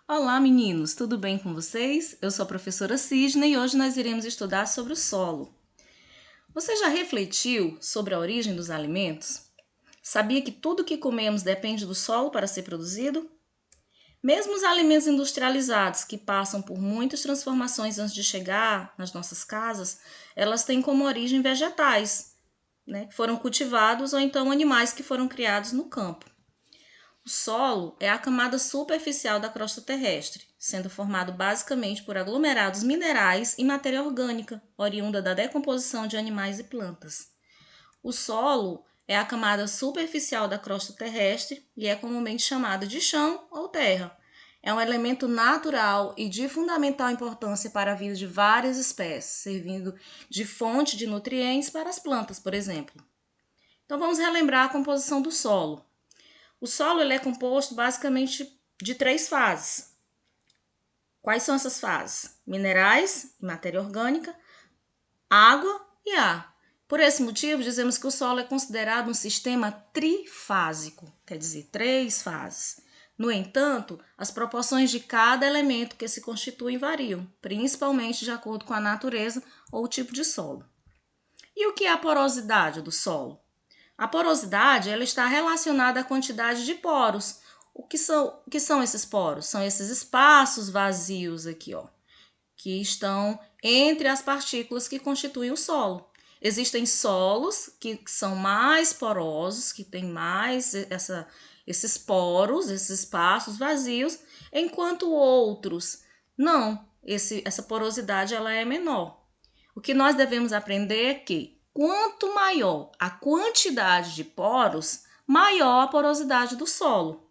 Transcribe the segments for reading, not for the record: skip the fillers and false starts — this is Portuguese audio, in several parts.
Olá, meninos, tudo bem com vocês? Eu sou a professora Sidney e hoje nós iremos estudar sobre o solo. Você já refletiu sobre a origem dos alimentos? Sabia que tudo que comemos depende do solo para ser produzido? Mesmo os alimentos industrializados, que passam por muitas transformações antes de chegar nas nossas casas, elas têm como origem vegetais, que foram cultivados ou então animais que foram criados no campo. O solo é a camada superficial da crosta terrestre, sendo formado basicamente por aglomerados minerais e matéria orgânica, oriunda da decomposição de animais e plantas. O solo é a camada superficial da crosta terrestre e é comumente chamada de chão ou terra. É um elemento natural e de fundamental importância para a vida de várias espécies, servindo de fonte de nutrientes para as plantas, por exemplo. Então vamos relembrar a composição do solo. O solo ele é composto basicamente de 3 fases. Quais são essas fases? Minerais, matéria orgânica, água e ar. Por esse motivo, dizemos que o solo é considerado um sistema trifásico, quer dizer, 3 fases. No entanto, as proporções de cada elemento que se constituem variam, principalmente de acordo com a natureza ou o tipo de solo. E o que é a porosidade do solo? A porosidade ela está relacionada à quantidade de poros. O que são esses poros? São esses espaços vazios aqui, ó, que estão entre as partículas que constituem o solo. Existem solos que são mais porosos, que têm mais esses poros, esses espaços vazios, enquanto outros não. Essa porosidade ela é menor. O que nós devemos aprender é que quanto maior a quantidade de poros, maior a porosidade do solo.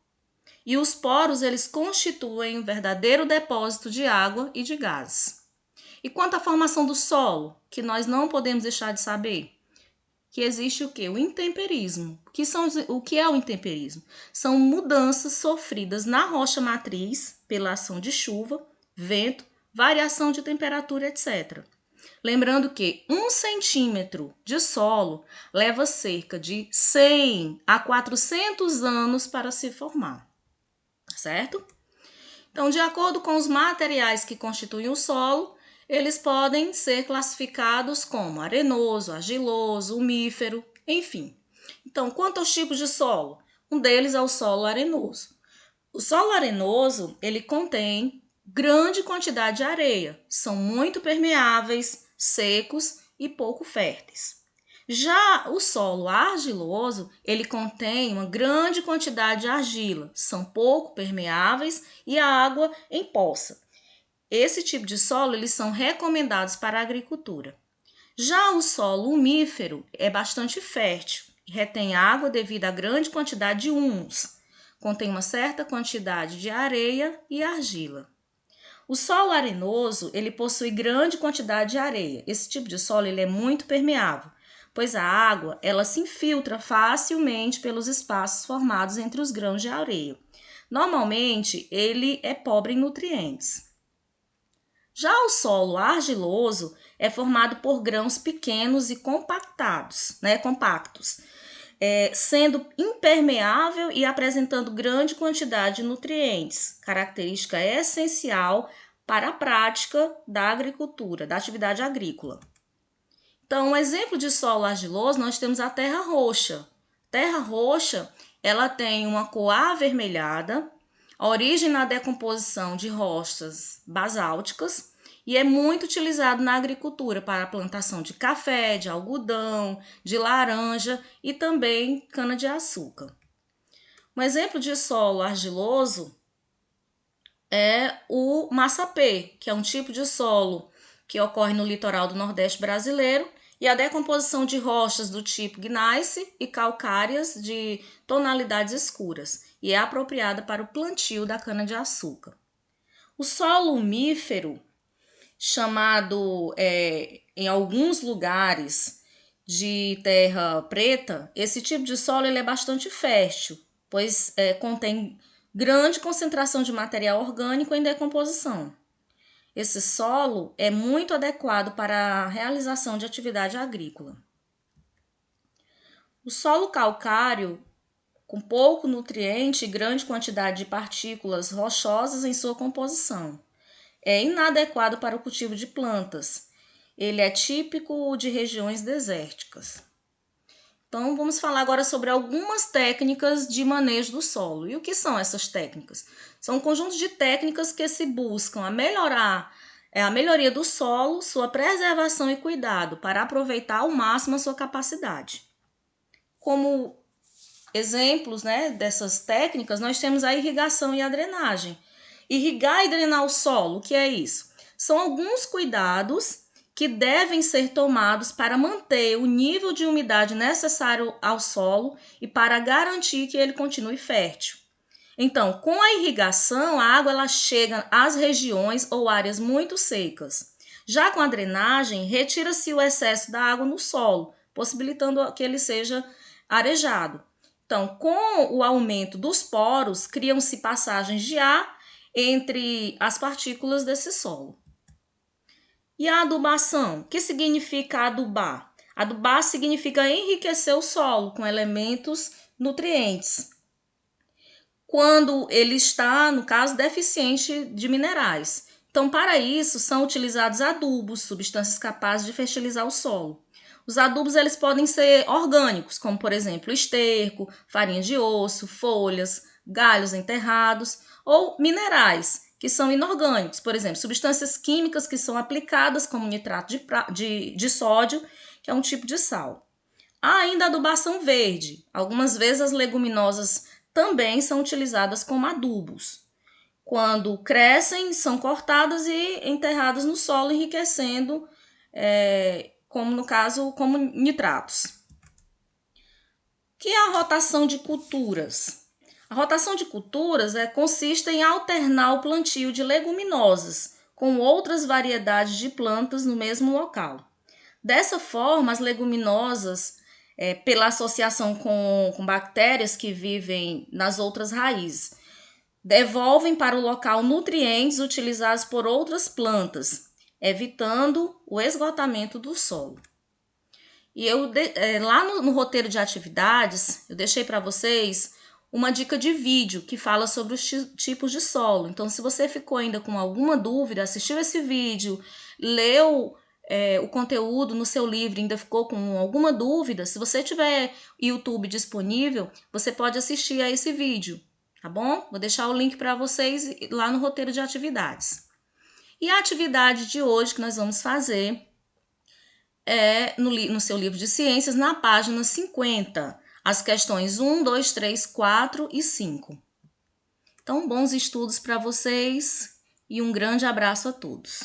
E os poros, eles constituem um verdadeiro depósito de água e de gases. E quanto à formação do solo, que nós não podemos deixar de saber, que existe o quê? O intemperismo. O que é o intemperismo? São mudanças sofridas na rocha matriz pela ação de chuva, vento, variação de temperatura, etc. Lembrando que 1 centímetro de solo leva cerca de 100 a 400 anos para se formar, certo? Então, de acordo com os materiais que constituem o solo, eles podem ser classificados como arenoso, argiloso, umífero, enfim. Então, quanto aos tipos de solo? Um deles é o solo arenoso. O solo arenoso, ele contém grande quantidade de areia, são muito permeáveis, secos e pouco férteis. Já o solo argiloso, ele contém uma grande quantidade de argila, são pouco permeáveis e a água empoça. Esse tipo de solo, eles são recomendados para a agricultura. Já o solo umífero é bastante fértil e retém água devido à grande quantidade de humus. Contém uma certa quantidade de areia e argila. O solo arenoso, ele possui grande quantidade de areia. Esse tipo de solo ele é muito permeável, pois a água ela se infiltra facilmente pelos espaços formados entre os grãos de areia. Normalmente, ele é pobre em nutrientes. Já o solo argiloso é formado por grãos pequenos e compactos, sendo impermeável e apresentando grande quantidade de nutrientes, característica essencial para a prática da agricultura, da atividade agrícola. Então, um exemplo de solo argiloso, nós temos a terra roxa. Terra roxa, ela tem uma cor avermelhada, a origem na decomposição de rochas basálticas e é muito utilizado na agricultura para a plantação de café, de algodão, de laranja e também cana-de-açúcar. Um exemplo de solo argiloso é o massapê, que é um tipo de solo que ocorre no litoral do Nordeste brasileiro, e a decomposição de rochas do tipo gneiss e calcárias de tonalidades escuras, e é apropriada para o plantio da cana-de-açúcar. O solo umífero, chamado em alguns lugares de terra preta, esse tipo de solo ele é bastante fértil, pois contém grande concentração de material orgânico em decomposição. Esse solo é muito adequado para a realização de atividade agrícola. O solo calcário com pouco nutriente e grande quantidade de partículas rochosas em sua composição. É inadequado para o cultivo de plantas. Ele é típico de regiões desérticas. Então, vamos falar agora sobre algumas técnicas de manejo do solo. E o que são essas técnicas? São um conjunto de técnicas que se buscam a melhoria do solo, sua preservação e cuidado, para aproveitar ao máximo a sua capacidade. Como exemplos, dessas técnicas, nós temos a irrigação e a drenagem. Irrigar e drenar o solo, o que é isso? São alguns cuidados que devem ser tomados para manter o nível de umidade necessário ao solo e para garantir que ele continue fértil. Então, com a irrigação, a água ela chega às regiões ou áreas muito secas. Já com a drenagem, retira-se o excesso da água no solo, possibilitando que ele seja arejado. Então, com o aumento dos poros, criam-se passagens de ar entre as partículas desse solo. E a adubação? O que significa adubar? Adubar significa enriquecer o solo com elementos nutrientes, quando ele está, no caso, deficiente de minerais. Então, para isso, são utilizados adubos, substâncias capazes de fertilizar o solo. Os adubos eles podem ser orgânicos, como, por exemplo, esterco, farinha de osso, folhas, galhos enterrados, ou minerais, que são inorgânicos, por exemplo, substâncias químicas que são aplicadas, como nitrato de sódio, que é um tipo de sal. Há ainda a adubação verde. Algumas vezes as leguminosas também são utilizadas como adubos. Quando crescem, são cortadas e enterradas no solo, enriquecendo, como no caso, como nitratos. O que é a rotação de culturas? A rotação de culturas consiste em alternar o plantio de leguminosas com outras variedades de plantas no mesmo local. Dessa forma, as leguminosas, pela associação com bactérias que vivem nas outras raízes, devolvem para o local nutrientes utilizados por outras plantas, evitando o esgotamento do solo. E lá no roteiro de atividades, eu deixei para vocês uma dica de vídeo que fala sobre os tipos de solo. Então, se você ficou ainda com alguma dúvida, assistiu esse vídeo, leu o conteúdo no seu livro, ainda ficou com alguma dúvida, se você tiver YouTube disponível, você pode assistir a esse vídeo, tá bom? Vou deixar o link para vocês lá no roteiro de atividades. E a atividade de hoje que nós vamos fazer é no seu livro de ciências, na página 50, as questões 1, 2, 3, 4 e 5. Então, bons estudos para vocês e um grande abraço a todos.